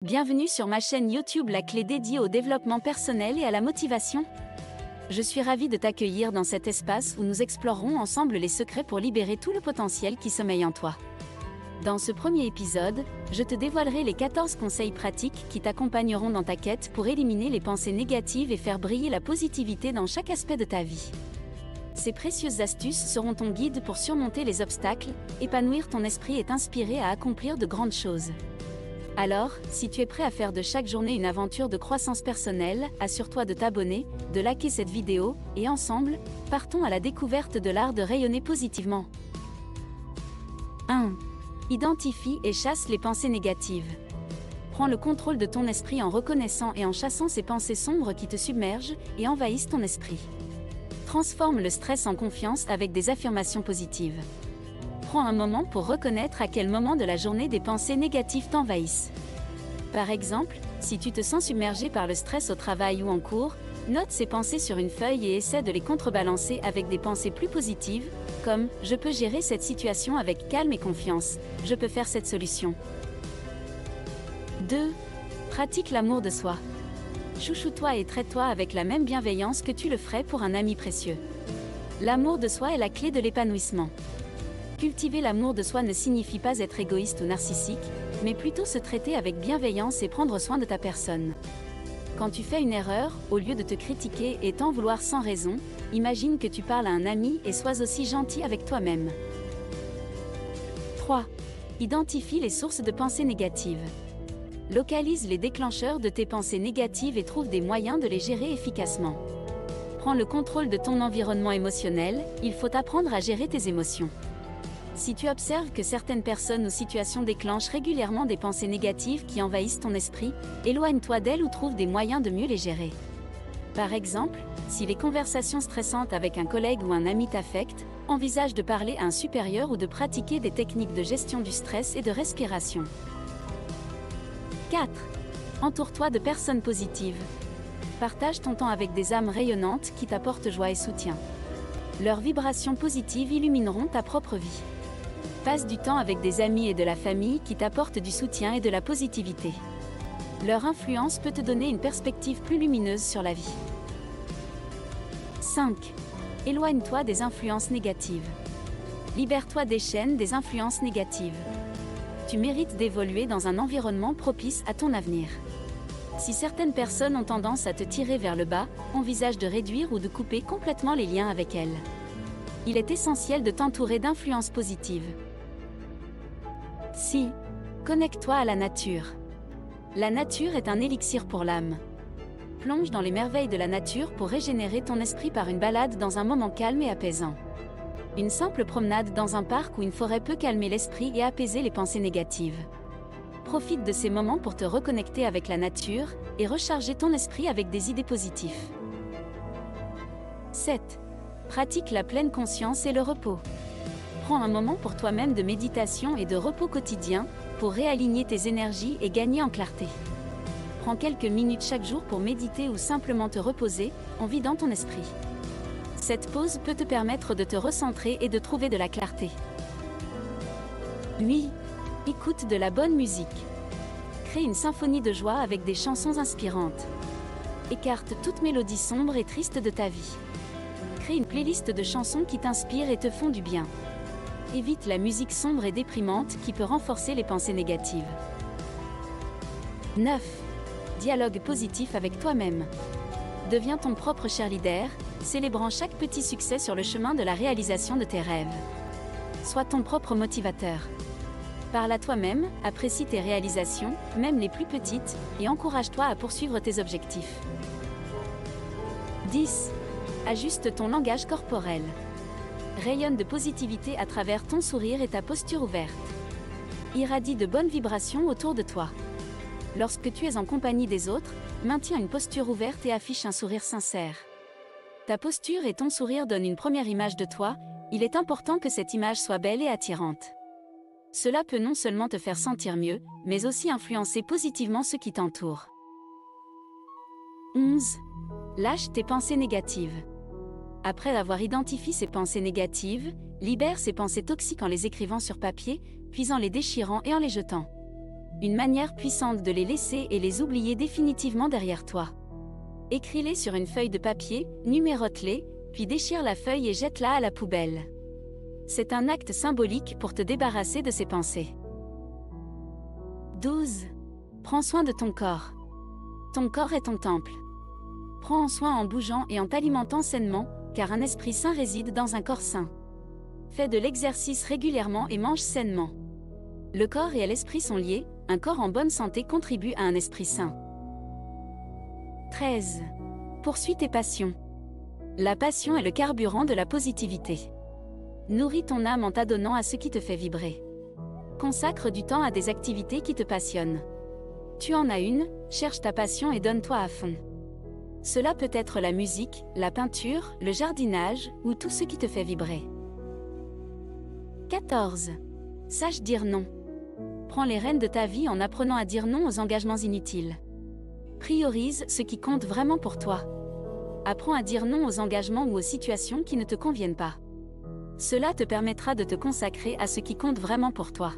Bienvenue sur ma chaîne YouTube, la clé dédiée au développement personnel et à la motivation. Je suis ravie de t'accueillir dans cet espace où nous explorerons ensemble les secrets pour libérer tout le potentiel qui sommeille en toi. Dans ce premier épisode, je te dévoilerai les 14 conseils pratiques qui t'accompagneront dans ta quête pour éliminer les pensées négatives et faire briller la positivité dans chaque aspect de ta vie. Ces précieuses astuces seront ton guide pour surmonter les obstacles, épanouir ton esprit et t'inspirer à accomplir de grandes choses. Alors, si tu es prêt à faire de chaque journée une aventure de croissance personnelle, assure-toi de t'abonner, de liker cette vidéo, et ensemble, partons à la découverte de l'art de rayonner positivement. 1. Identifie et chasse les pensées négatives. Prends le contrôle de ton esprit en reconnaissant et en chassant ces pensées sombres qui te submergent et envahissent ton esprit. Transforme le stress en confiance avec des affirmations positives. Prends un moment pour reconnaître à quel moment de la journée des pensées négatives t'envahissent. Par exemple, si tu te sens submergé par le stress au travail ou en cours, note ces pensées sur une feuille et essaie de les contrebalancer avec des pensées plus positives, comme « Je peux gérer cette situation avec calme et confiance, je peux faire cette solution ». 2. Pratique l'amour de soi. Chouchoute-toi et traite-toi avec la même bienveillance que tu le ferais pour un ami précieux. L'amour de soi est la clé de l'épanouissement. Cultiver l'amour de soi ne signifie pas être égoïste ou narcissique, mais plutôt se traiter avec bienveillance et prendre soin de ta personne. Quand tu fais une erreur, au lieu de te critiquer et t'en vouloir sans raison, imagine que tu parles à un ami et sois aussi gentil avec toi-même. 3. Identifie les sources de pensées négatives. Localise les déclencheurs de tes pensées négatives et trouve des moyens de les gérer efficacement. Prends le contrôle de ton environnement émotionnel, il faut apprendre à gérer tes émotions. Si tu observes que certaines personnes ou situations déclenchent régulièrement des pensées négatives qui envahissent ton esprit, éloigne-toi d'elles ou trouve des moyens de mieux les gérer. Par exemple, si les conversations stressantes avec un collègue ou un ami t'affectent, envisage de parler à un supérieur ou de pratiquer des techniques de gestion du stress et de respiration. 4. Entoure-toi de personnes positives. Partage ton temps avec des âmes rayonnantes qui t'apportent joie et soutien. Leurs vibrations positives illumineront ta propre vie. Passe du temps avec des amis et de la famille qui t'apportent du soutien et de la positivité. Leur influence peut te donner une perspective plus lumineuse sur la vie. 5. Éloigne-toi des influences négatives. Libère-toi des chaînes des influences négatives. Tu mérites d'évoluer dans un environnement propice à ton avenir. Si certaines personnes ont tendance à te tirer vers le bas, envisage de réduire ou de couper complètement les liens avec elles. Il est essentiel de t'entourer d'influences positives. 6. Connecte-toi à la nature. La nature est un élixir pour l'âme. Plonge dans les merveilles de la nature pour régénérer ton esprit par une balade dans un moment calme et apaisant. Une simple promenade dans un parc ou une forêt peut calmer l'esprit et apaiser les pensées négatives. Profite de ces moments pour te reconnecter avec la nature et recharger ton esprit avec des idées positives. 7. Pratique la pleine conscience et le repos. Prends un moment pour toi-même de méditation et de repos quotidien pour réaligner tes énergies et gagner en clarté. Prends quelques minutes chaque jour pour méditer ou simplement te reposer en vidant ton esprit. Cette pause peut te permettre de te recentrer et de trouver de la clarté. 8. Écoute de la bonne musique. Crée une symphonie de joie avec des chansons inspirantes. Écarte toute mélodie sombre et triste de ta vie. Crée une playlist de chansons qui t'inspirent et te font du bien. Évite la musique sombre et déprimante qui peut renforcer les pensées négatives. 9. Dialogue positif avec toi-même. Deviens ton propre cheerleader, célébrant chaque petit succès sur le chemin de la réalisation de tes rêves. Sois ton propre motivateur. Parle à toi-même, apprécie tes réalisations, même les plus petites, et encourage-toi à poursuivre tes objectifs. 10. Ajuste ton langage corporel. Rayonne de positivité à travers ton sourire et ta posture ouverte. Irradie de bonnes vibrations autour de toi. Lorsque tu es en compagnie des autres, maintiens une posture ouverte et affiche un sourire sincère. Ta posture et ton sourire donnent une première image de toi, il est important que cette image soit belle et attirante. Cela peut non seulement te faire sentir mieux, mais aussi influencer positivement ceux qui t'entourent. 11. Lâche tes pensées négatives. Après avoir identifié ces pensées négatives, libère ces pensées toxiques en les écrivant sur papier, puis en les déchirant et en les jetant. Une manière puissante de les laisser et les oublier définitivement derrière toi. Écris-les sur une feuille de papier, numérote-les, puis déchire la feuille et jette-la à la poubelle. C'est un acte symbolique pour te débarrasser de ces pensées. 12. Prends soin de ton corps. Ton corps est ton temple. Prends en soin en bougeant et en t'alimentant sainement, car un esprit sain réside dans un corps sain. Fais de l'exercice régulièrement et mange sainement. Le corps et l'esprit sont liés, un corps en bonne santé contribue à un esprit sain. 13. Poursuis tes passions. La passion est le carburant de la positivité. Nourris ton âme en t'adonnant à ce qui te fait vibrer. Consacre du temps à des activités qui te passionnent. Tu en as une, cherche ta passion et donne-toi à fond. Cela peut être la musique, la peinture, le jardinage ou tout ce qui te fait vibrer. 14. Sache dire non. Prends les rênes de ta vie en apprenant à dire non aux engagements inutiles. Priorise ce qui compte vraiment pour toi. Apprends à dire non aux engagements ou aux situations qui ne te conviennent pas. Cela te permettra de te consacrer à ce qui compte vraiment pour toi.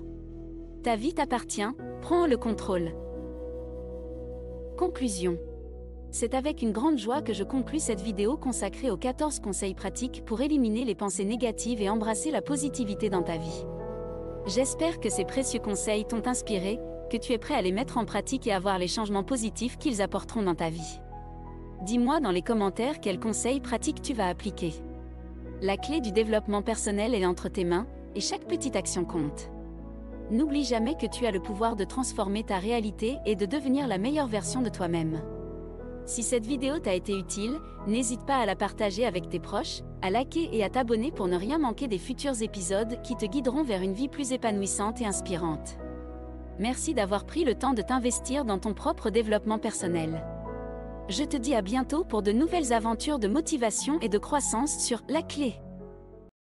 Ta vie t'appartient, prends le contrôle. Conclusion. C'est avec une grande joie que je conclus cette vidéo consacrée aux 14 conseils pratiques pour éliminer les pensées négatives et embrasser la positivité dans ta vie. J'espère que ces précieux conseils t'ont inspiré, que tu es prêt à les mettre en pratique et à voir les changements positifs qu'ils apporteront dans ta vie. Dis-moi dans les commentaires quels conseils pratiques tu vas appliquer. La clé du développement personnel est entre tes mains, et chaque petite action compte. N'oublie jamais que tu as le pouvoir de transformer ta réalité et de devenir la meilleure version de toi-même. Si cette vidéo t'a été utile, n'hésite pas à la partager avec tes proches, à liker et à t'abonner pour ne rien manquer des futurs épisodes qui te guideront vers une vie plus épanouissante et inspirante. Merci d'avoir pris le temps de t'investir dans ton propre développement personnel. Je te dis à bientôt pour de nouvelles aventures de motivation et de croissance sur La Clé.